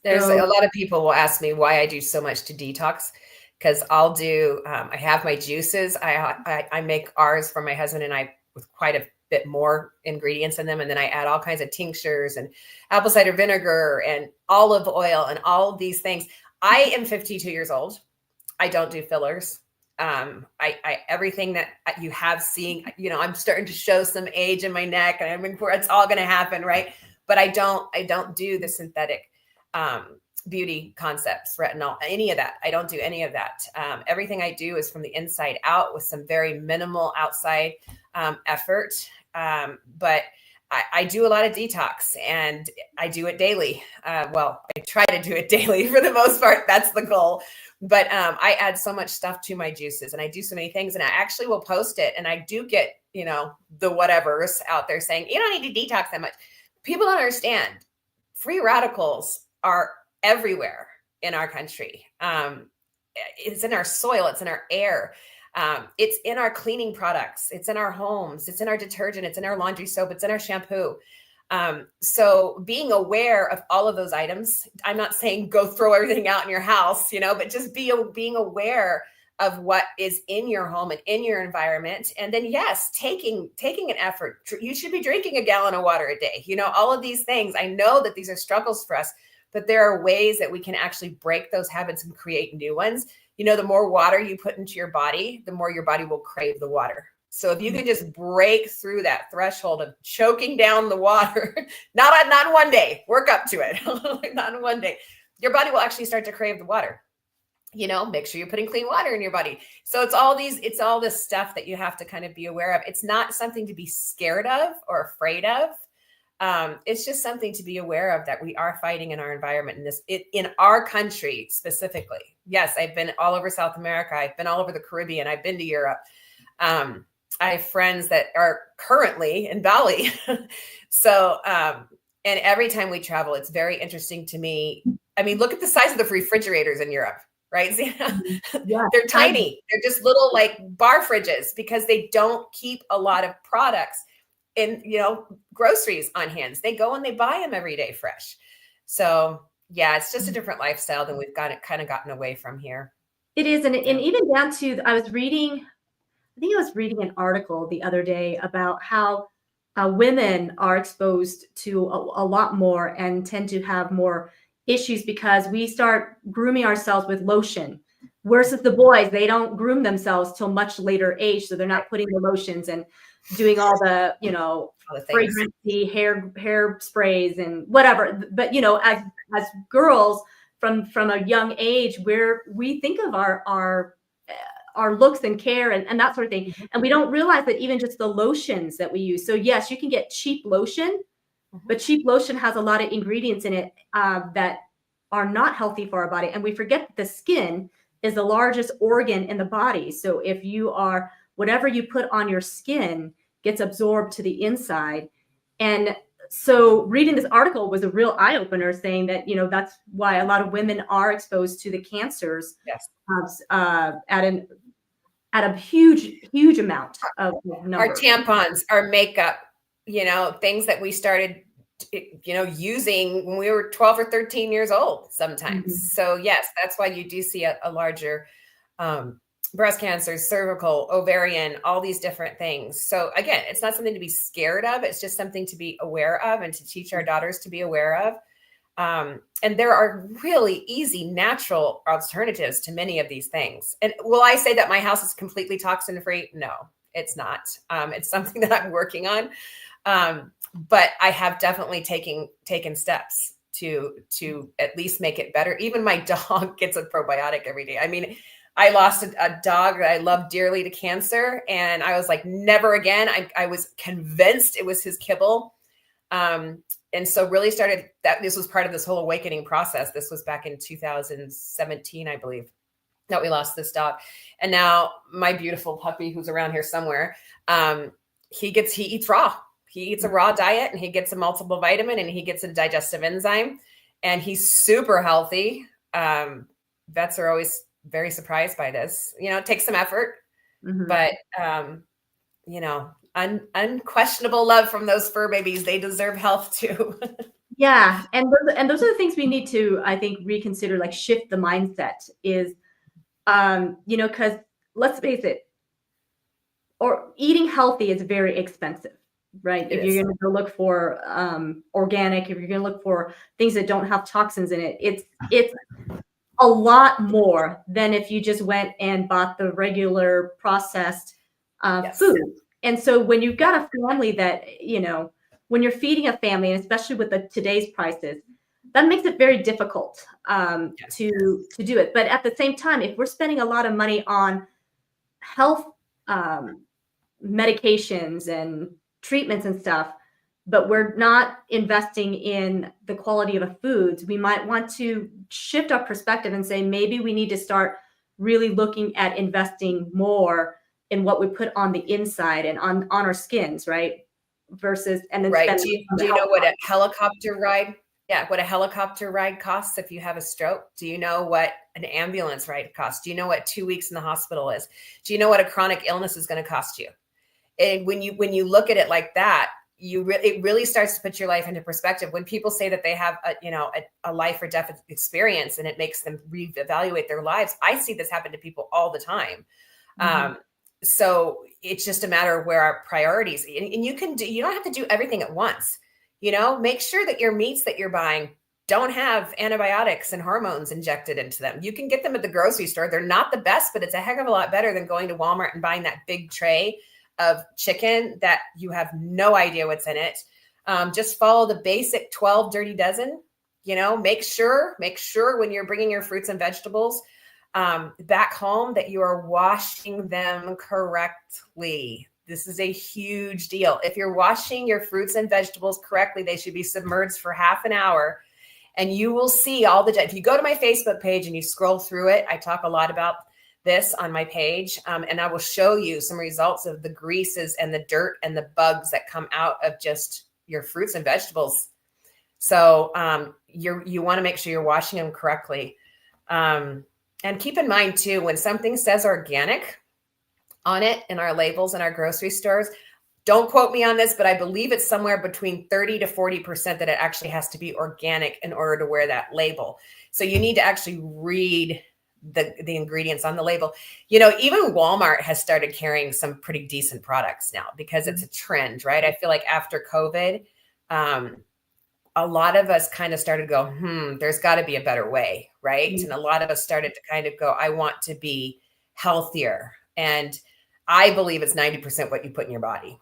There's a lot of people will ask me why I do so much to detox. Because I'll do, I have my juices. I make ours for my husband and I with quite a bit more ingredients in them. And then I add all kinds of tinctures and apple cider vinegar and olive oil and all of these things. I am 52 years old. I don't do fillers. Everything that you have seen, I'm starting to show some age in my neck, and I mean, it's all going to happen. Right. But I don't do the synthetic, beauty concepts, retinol, any of that. I don't do any of that. Everything I do is from the inside out with some very minimal outside effort. But I do a lot of detox, and I do it daily. Well, I try to do it daily for the most part. That's the goal. But I add so much stuff to my juices, and I do so many things, and I actually will post it. And I do get, the whatevers out there saying, you don't need to detox that much. People don't understand. Free radicals are everywhere in our country. It's in our soil, it's in our air, it's in our cleaning products, it's in our homes, it's in our detergent, it's in our laundry soap, it's in our shampoo. So being aware of all of those items, I'm not saying go throw everything out in your house, but just being aware of what is in your home and in your environment. And then, yes, taking an effort. You should be drinking a gallon of water a day, all of these things. I know that these are struggles for us, but there are ways that we can actually break those habits and create new ones. The more water you put into your body, the more your body will crave the water. So if you can just break through that threshold of choking down the water, not in one day, work up to it, not in one day, your body will actually start to crave the water. Make sure you're putting clean water in your body. So it's all this stuff that you have to kind of be aware of. It's not something to be scared of or afraid of. It's just something to be aware of, that we are fighting in our environment in our country specifically. Yes, I've been all over South America. I've been all over the Caribbean. I've been to Europe. I have friends that are currently in Bali. So, and every time we travel, it's very interesting to me. I mean, look at the size of the refrigerators in Europe, right? Yeah. They're tiny. They're just little like bar fridges because they don't keep a lot of products in, groceries on hands. They go and they buy them every day fresh. So yeah, it's just a different lifestyle than we've kind of gotten away from here. It is. And even down to, I was reading an article the other day about how women are exposed to a lot more and tend to have more issues because we start grooming ourselves with lotion. Versus the boys, they don't groom themselves till much later age. So they're not putting the lotions and doing all the, fragrancy hair sprays and whatever. But, as girls from a young age, where we think of our looks and care and that sort of thing. And we don't realize that even just the lotions that we use. So yes, you can get cheap lotion, but cheap lotion has a lot of ingredients in it that are not healthy for our body. And we forget that the skin is the largest organ in the body. So if whatever you put on your skin gets absorbed to the inside. And so reading this article was a real eye opener, saying that, that's why a lot of women are exposed to the cancers. Yes. At a huge amount of numbers. Our tampons, our makeup, things that we started, using when we were 12 or 13 years old sometimes. So yes, that's why you do see a larger breast cancer, cervical, ovarian, all these different things. So again, it's not something to be scared of. It's just something to be aware of and to teach our daughters to be aware of. And there are really easy, natural alternatives to many of these things. And will I say that my house is completely toxin free? No, it's not. It's something that I'm working on. But I have definitely taken steps to at least make it better. Even my dog gets a probiotic every day. I mean, I lost a dog that I loved dearly to cancer, and I was like, never again. I was convinced it was his kibble. And so really started that this was part of this whole awakening process. This was back in 2017, I believe, that we lost this dog. And now my beautiful puppy, who's around here somewhere, he eats raw. He eats a raw diet, and he gets a multiple vitamin, and he gets a digestive enzyme, and he's super healthy. Vets are always very surprised by this. It takes some effort, but unquestionable love from those fur babies. They deserve health too. Yeah. And those are the things we need to, I think, reconsider, like shift the mindset is, because let's face it, or eating healthy is very expensive, right? If you're going to go look for organic, if you're going to look for things that don't have toxins in it, it's a lot more than if you just went and bought the regular processed food. And so when you've got a family that, when you're feeding a family, and especially with today's prices, that makes it very difficult to do it. But at the same time, if we're spending a lot of money on health medications and treatments and stuff, but we're not investing in the quality of the foods, we might want to shift our perspective and say, maybe we need to start really looking at investing more in what we put on the inside and on our skins, right? Versus, and then right. Do you know what a helicopter ride? Yeah, what a helicopter ride costs if you have a stroke? Do you know what an ambulance ride costs? Do you know what 2 weeks in the hospital is? Do you know what a chronic illness is going to cost you? And when you look at it like that, it really starts to put your life into perspective. When people say that they have a life or death experience and it makes them reevaluate their lives, I see this happen to people all the time. So it's just a matter of where our priorities, and you don't have to do everything at once. Make sure that your meats that you're buying don't have antibiotics and hormones injected into them. You can get them at the grocery store. They're not the best, but it's a heck of a lot better than going to Walmart and buying that big tray of chicken that you have no idea what's in it. Just follow the basic 12 dirty dozen. Make sure when you're bringing your fruits and vegetables back home that you are washing them correctly. This is a huge deal. If you're washing your fruits and vegetables correctly, they should be submerged for half an hour, and you will see if you go to my Facebook page and you scroll through it, I talk a lot about this on my page, and I will show you some results of the greases and the dirt and the bugs that come out of just your fruits and vegetables. So you want to make sure you're washing them correctly. And keep in mind too, when something says organic on it in our labels in our grocery stores, don't quote me on this, but I believe it's somewhere between 30 to 40% that it actually has to be organic in order to wear that label. So you need to actually read the ingredients on the label. Even Walmart has started carrying some pretty decent products now because it's a trend, right? I feel like after COVID, a lot of us kind of started to go, there's got to be a better way, right? And a lot of us started to kind of go, I want to be healthier. And I believe it's 90% what you put in your body.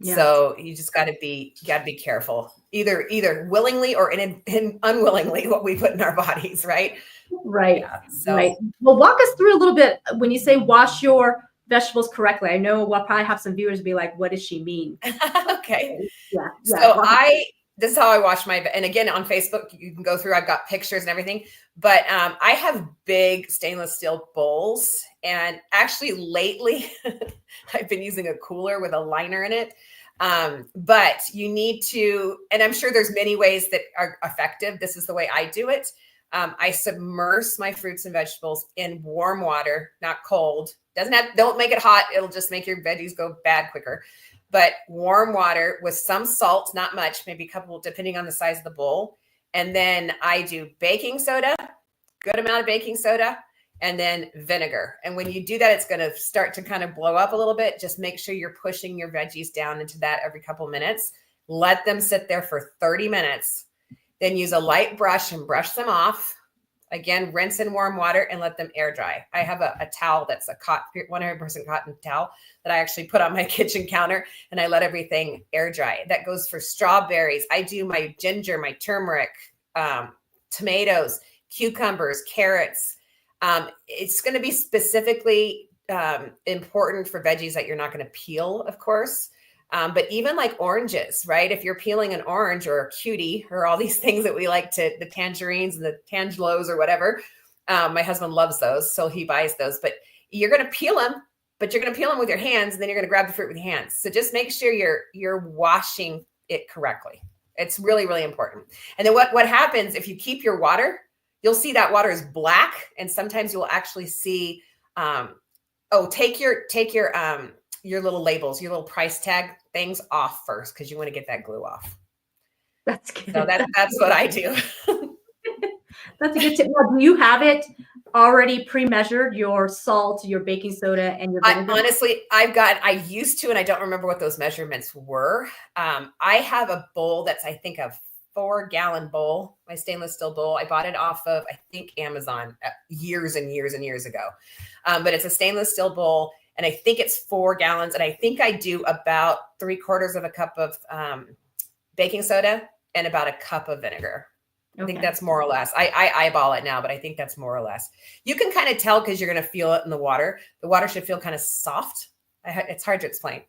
Yeah. So you just got to be careful, either willingly or unwillingly what we put in our bodies, right? Right. Yeah, right. Well, walk us through a little bit when you say wash your vegetables correctly. I know we'll probably have some viewers be like, what does she mean? Okay. Yeah. So this is how I wash and again, on Facebook, you can go through, I've got pictures and everything, but I have big stainless steel bowls. And actually lately I've been using a cooler with a liner in it. But you need to, and I'm sure there's many ways that are effective. This is the way I do it. I submerge my fruits and vegetables in warm water, not cold. Don't make it hot. It'll just make your veggies go bad quicker. But warm water with some salt, not much, maybe a couple, depending on the size of the bowl. And then I do baking soda, good amount of baking soda, and then vinegar. And when you do that, it's going to start to kind of blow up a little bit. Just make sure you're pushing your veggies down into that every couple minutes. Let them sit there for 30 minutes. Then use a light brush and brush them off. Again, rinse in warm water and let them air dry. I have a towel that's a 100% cotton towel that I actually put on my kitchen counter, and I let everything air dry. That goes for strawberries. I do my ginger, my turmeric, tomatoes, cucumbers, carrots. It's going to be specifically important for veggies that you're not going to peel, of course. But even like oranges, right? If you're peeling an orange or a cutie or all these things that we like the tangerines and the tangelos or whatever, my husband loves those, so he buys those. But you're going to peel them, but you're going to peel them with your hands, and then you're going to grab the fruit with your hands. So just make sure you're washing it correctly. It's really, really important. And then what happens if you keep your water, you'll see that water is black, and sometimes you'll actually see, take your little labels, your little price tag things off first, because you want to get that glue off. That's good. So that's what I do. That's a good tip. Now, do you have it already pre-measured, your salt, your baking soda, and your vinegar? Honestly, I used to, and I don't remember what those measurements were. I have a bowl that's, I think, a 4-gallon bowl, my stainless steel bowl. I bought it off of, I think, Amazon years and years and years ago. But it's a stainless steel bowl, and I think it's 4 gallons. And I think I do about 3/4 of a cup of baking soda and about a cup of vinegar. Okay. I think that's more or less. I eyeball it now, but I think that's more or less. You can kind of tell because you're going to feel it in the water. The water should feel kind of soft. It's hard to explain.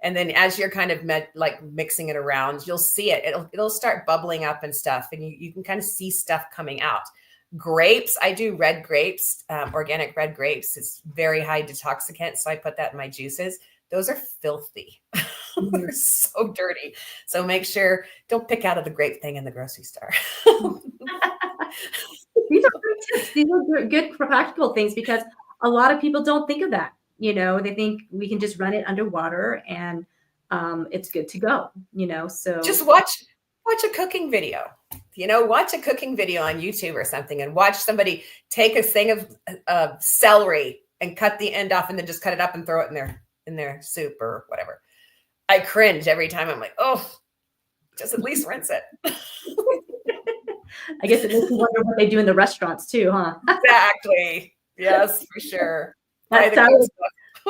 And then as you're kind of mixing it around, you'll see it. It'll start bubbling up and stuff, and you can kind of see stuff coming out. Grapes, I do red grapes, organic red grapes. It's very high detoxicant, so I put that in my juices. Those are filthy. They're so dirty. So make sure, don't pick out of the grape thing in the grocery store. These are great tips. These are good practical things, because a lot of people don't think of that. They think we can just run it underwater and it's good to go, so just watch a cooking video. Watch a cooking video on YouTube or something, and watch somebody take a thing of celery and cut the end off, and then just cut it up and throw it in their soup or whatever. I cringe every time. I'm like, oh, just at least rinse it. I guess it makes you wonder what they do in the restaurants too, huh? Exactly. Yes, for sure. That salad,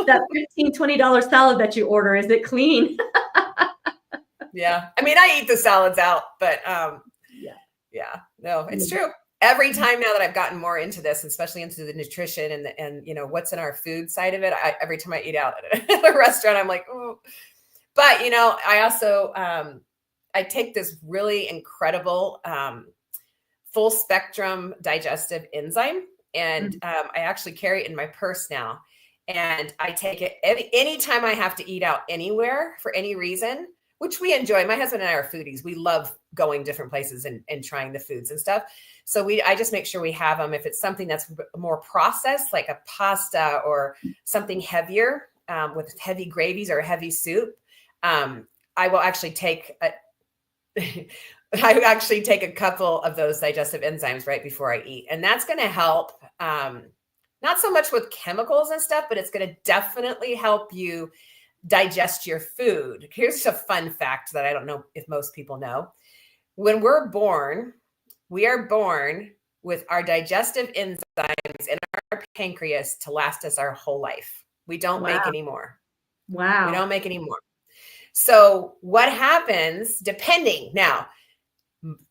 that $15, $20 salad that you order, is it clean? Yeah. I mean, I eat the salads out, but yeah, no, it's true. Every time now that I've gotten more into this, especially into the nutrition and what's in our food side of it, every time I eat out at a restaurant, I'm like, ooh. But, I also, I take this really incredible full spectrum digestive enzyme, and I actually carry it in my purse now. And I take it anytime I have to eat out anywhere for any reason, which we enjoy. My husband and I are foodies. We love going different places and trying the foods and stuff. So I just make sure we have them. If it's something that's more processed, like a pasta or something heavier with heavy gravies or a heavy soup, I will actually take a couple of those digestive enzymes right before I eat. And that's going to help, not so much with chemicals and stuff, but it's going to definitely help you digest your food. Here's a fun fact that I don't know if most people know. When we're born, we are born with our digestive enzymes in our pancreas to last us our whole life. We don't make any more. Wow. We don't make any more. So what happens, depending now,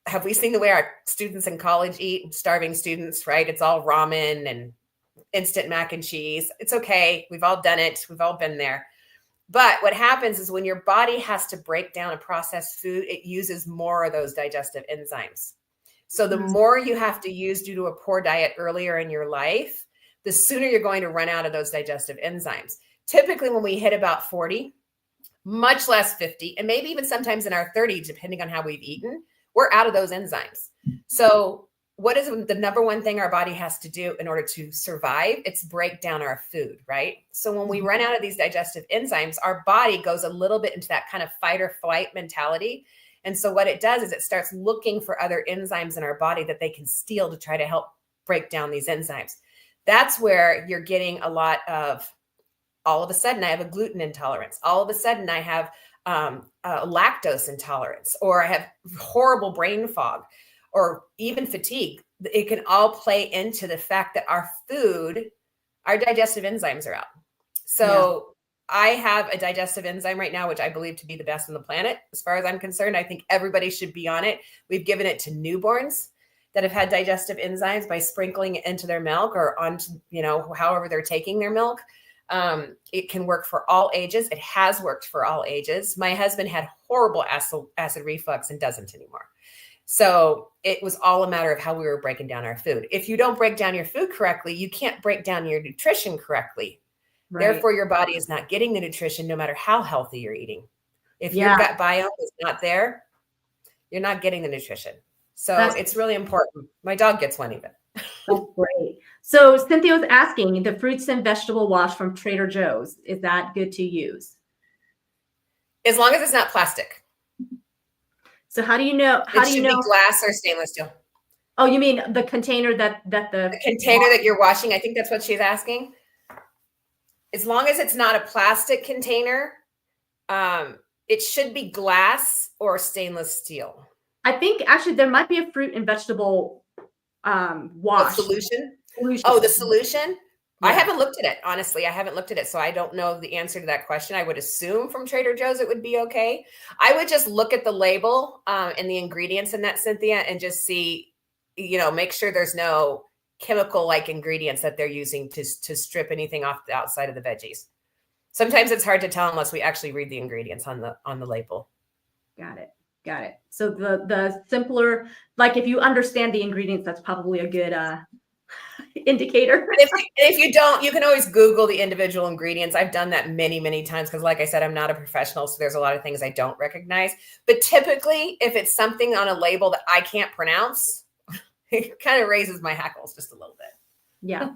have we seen the way our students in college eat? Starving students, right? It's all ramen and instant mac and cheese. It's okay. We've all done it. We've all been there. But what happens is when your body has to break down a processed food, it uses more of those digestive enzymes. So the more you have to use due to a poor diet earlier in your life, the sooner you're going to run out of those digestive enzymes. Typically, when we hit about 40, much less 50, and maybe even sometimes in our 30s, depending on how we've eaten, we're out of those enzymes. So what is the number one thing our body has to do in order to survive? It's break down our food, right? So when we run out of these digestive enzymes, our body goes a little bit into that kind of fight or flight mentality. And so what it does is it starts looking for other enzymes in our body that they can steal to try to help break down these enzymes. that's where you're getting a lot of, all of a sudden I have a gluten intolerance. All of a sudden I have a lactose intolerance, or I have horrible brain fog, or even fatigue. It can all play into the fact that our food, our digestive enzymes are out. So I have a digestive enzyme right now, which I believe to be the best on the planet. As far as I'm concerned, I think everybody should be on it. We've given it to newborns that have had digestive enzymes by sprinkling it into their milk or onto, however they're taking their milk. It can work for all ages. It has worked for all ages. My husband had horrible acid reflux and doesn't anymore. So it was all a matter of how we were breaking down our food. If you don't break down your food correctly, you can't break down your nutrition correctly. Right. Therefore, your body is not getting the nutrition no matter how healthy you're eating. If your gut biome is not there, you're not getting the nutrition. So it's really important. My dog gets one even. That's great. So Cynthia was asking, the fruits and vegetable wash from Trader Joe's, is that good to use? As long as it's not plastic. So how do you know? It should be glass or stainless steel. Oh, you mean the container the container that you're washing? I think that's what she's asking. As long as it's not a plastic container, it should be glass or stainless steel. I think actually there might be a fruit and vegetable wash. Solution? Oh, the solution? Yeah. I haven't looked at it. Honestly, I haven't looked at it. So I don't know the answer to that question. I would assume from Trader Joe's it would be okay. I would just look at the label and the ingredients in that, Cynthia, and just see, make sure there's no chemical-like ingredients that they're using to strip anything off the outside of the veggies. Sometimes it's hard to tell unless we actually read the ingredients on the label. Got it. So the simpler, like if you understand the ingredients, that's probably a good indicator. If you don't, you can always Google the individual ingredients. I've done that many, many times because, like I said, I'm not a professional, so there's a lot of things I don't recognize. But typically, if it's something on a label that I can't pronounce, it kind of raises my hackles just a little bit. Yeah.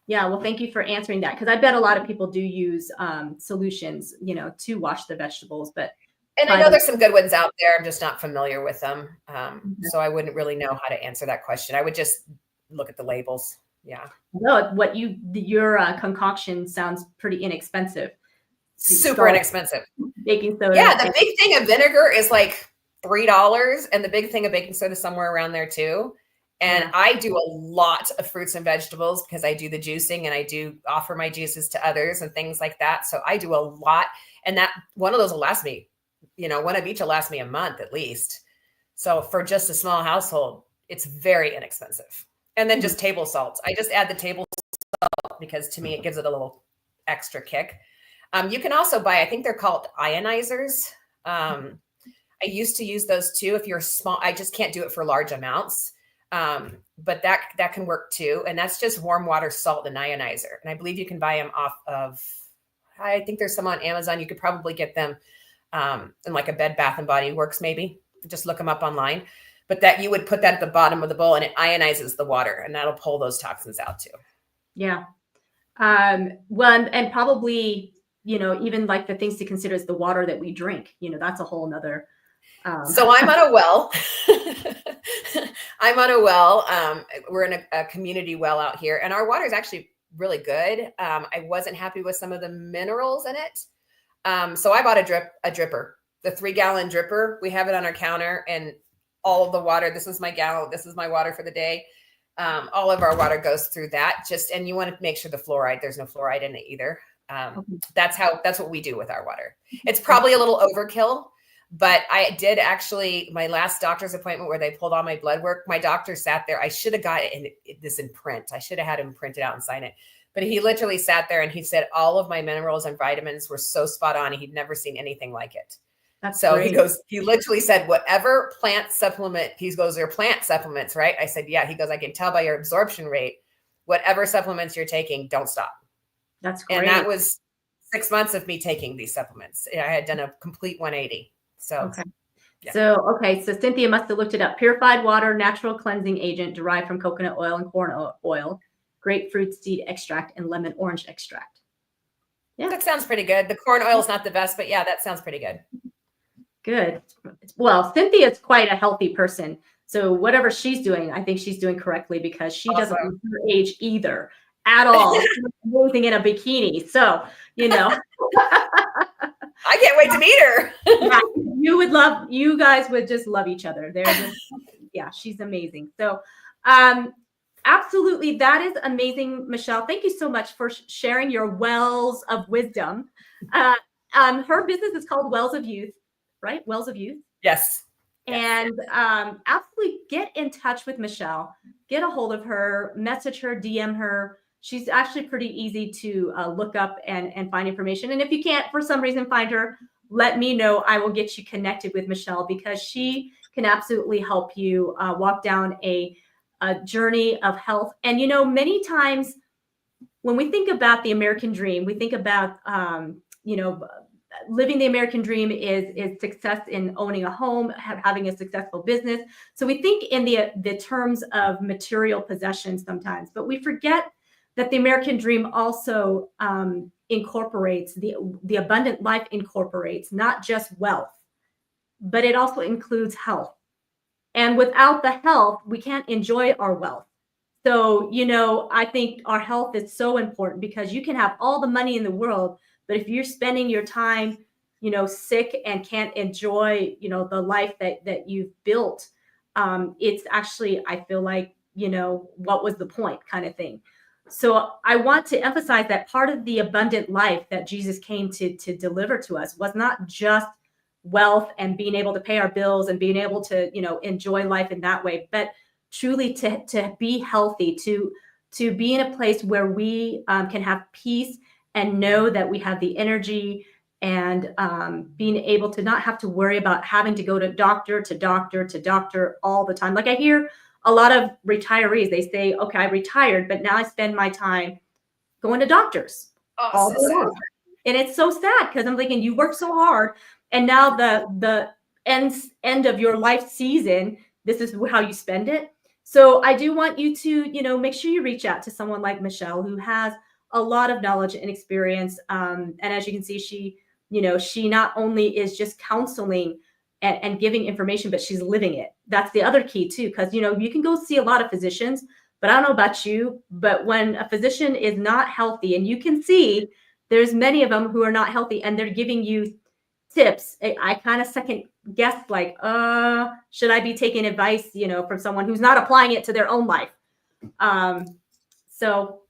Yeah. Well, thank you for answering that, because I bet a lot of people do use solutions, to wash the vegetables. And I know there's some good ones out there. I'm just not familiar with them. So I wouldn't really know how to answer that question. I would just look at the labels. Yeah. No, your concoction sounds pretty inexpensive. Super inexpensive. Baking soda. Yeah. The big thing of vinegar is like $3, and the big thing of baking soda is somewhere around there too. And I do a lot of fruits and vegetables because I do the juicing and I do offer my juices to others and things like that. So I do a lot, and that one of those will last me, one of each will last me a month at least. So for just a small household, it's very inexpensive. And then just table salts. I just add the table salt because to me, it gives it a little extra kick. You can also buy, I think they're called ionizers. I used to use those too. If you're small, I just can't do it for large amounts. But that can work too. And that's just warm water, salt, and ionizer. And I believe you can buy them off of, I think there's some on Amazon. You could probably get them in like a Bed Bath & Body Works, maybe. Just look them up online. But that you would put that at the bottom of the bowl and it ionizes the water, and that'll pull those toxins out too. Yeah. Well, and probably, even like the things to consider is the water that we drink. That's a whole nother. So I'm on a well. We're in a community well out here, and our water is actually really good. I wasn't happy with some of the minerals in it. So I bought a dripper, the 3-gallon dripper. We have it on our counter, and all of the water, this is my gallon, this is my water for the day. All of our water goes through that. And you want to make sure there's no fluoride in it either. That's what we do with our water. It's probably a little overkill, but I did actually, my last doctor's appointment where they pulled all my blood work, my doctor sat there. I should have got this in print. I should have had him print it out and sign it. But he literally sat there and he said all of my minerals and vitamins were so spot on. He'd never seen anything like it. That's so great. He literally said, whatever plant supplement, he goes, they're plant supplements, right? I said, yeah. He goes, I can tell by your absorption rate, whatever supplements you're taking, don't stop. That's great. And that was 6 months of me taking these supplements. I had done a complete 180. So, okay. Yeah. So Cynthia must have looked it up. Purified water, natural cleansing agent derived from coconut oil and corn oil, grapefruit seed extract, and lemon orange extract. Yeah. That sounds pretty good. The corn oil is not the best, but yeah, that sounds pretty good. Good. Well, Cynthia is quite a healthy person. So whatever she's doing, I think she's doing correctly because she doesn't Awesome. look her age either at all. She's moving in a bikini. So, I can't wait to meet her. yeah, you guys would just love each other. They're just, yeah, she's amazing. So, absolutely, that is amazing, Mishael. Thank you so much for sharing your wells of wisdom. Her business is called Wells of Youth, right? Wells of Youth. Yes. And absolutely get in touch with Mishael. Get a hold of her, message her, DM her. She's actually pretty easy to look up and find information. And if you can't, for some reason, find her, let me know. I will get you connected with Mishael because she can absolutely help you walk down a journey of health. And, many times when we think about the American dream, we think about, living the American dream is success in owning a home, having a successful business. So we think in the terms of material possessions sometimes, but we forget that the American dream also incorporates the abundant life incorporates not just wealth, but it also includes health. And without the health, we can't enjoy our wealth. So, I think our health is so important because you can have all the money in the world, but if you're spending your time, sick and can't enjoy, the life that you've built, it's actually, I feel like, what was the point kind of thing. So I want to emphasize that part of the abundant life that Jesus came to deliver to us was not just wealth and being able to pay our bills and being able to, enjoy life in that way, but truly to be healthy, to be in a place where we can have peace and know that we have the energy and being able to not have to worry about having to go to doctor all the time. Like I hear a lot of retirees, they say, okay, I retired, but now I spend my time going to doctors all day long. And it's so sad because I'm thinking you worked so hard and now the end of your life season, this is how you spend it. So I do want you to, make sure you reach out to someone like Mishael, who has a lot of knowledge and experience. And as you can see, she not only is just counseling and giving information, but she's living it. That's the other key too, because, you can go see a lot of physicians, but I don't know about you, but when a physician is not healthy, and you can see there's many of them who are not healthy and they're giving you tips, I kind of second guess, like, should I be taking advice, from someone who's not applying it to their own life? So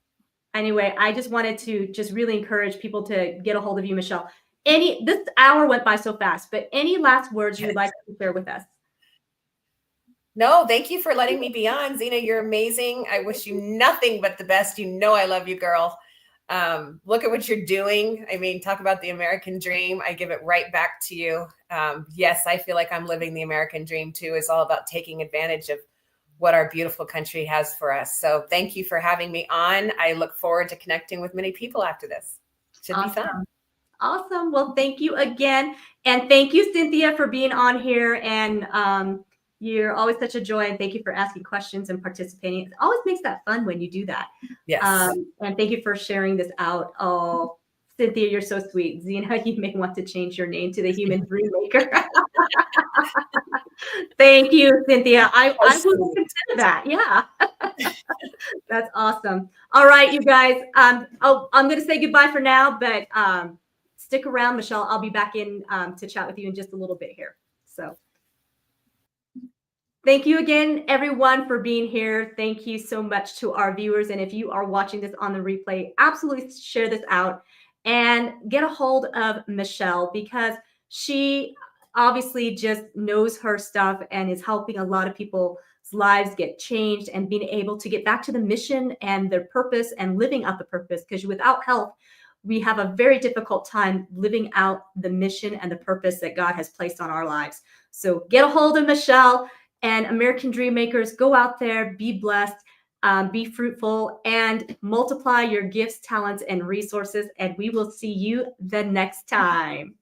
anyway, I just wanted to just really encourage people to get a hold of you, Mishael. This hour went by so fast, but any last words you'd like to share with us? No, thank you for letting me be on. Zena, you're amazing. I wish you nothing but the best. I love you, girl. Look at what you're doing. I mean, talk about the American dream. I give it right back to you. Yes, I feel like I'm living the American dream too. It's all about taking advantage of what our beautiful country has for us. So thank you for having me on. I look forward to connecting with many people after this. Should be fun. Awesome. Well, thank you again. And thank you, Cynthia, for being on here. And you're always such a joy. And thank you for asking questions and participating. It always makes that fun when you do that. Yes. And thank you for sharing this out. Oh, Cynthia, you're so sweet. Zena, you may want to change your name to the Human Dream Maker. Thank you, Cynthia. I will consider that. Yeah. That's awesome. All right, you guys. I'm going to say goodbye for now, but stick around, Mishael. I'll be back in to chat with you in just a little bit here. So thank you again, everyone, for being here. Thank you so much to our viewers. And if you are watching this on the replay, absolutely share this out and get a hold of Mishael, because she obviously just knows her stuff and is helping a lot of people's lives get changed and being able to get back to the mission and their purpose and living out the purpose. Because without health, we have a very difficult time living out the mission and the purpose that God has placed on our lives. So get a hold of Mishael. And American Dream Makers, go out there, be blessed, be fruitful, and multiply your gifts, talents, and resources. And we will see you the next time.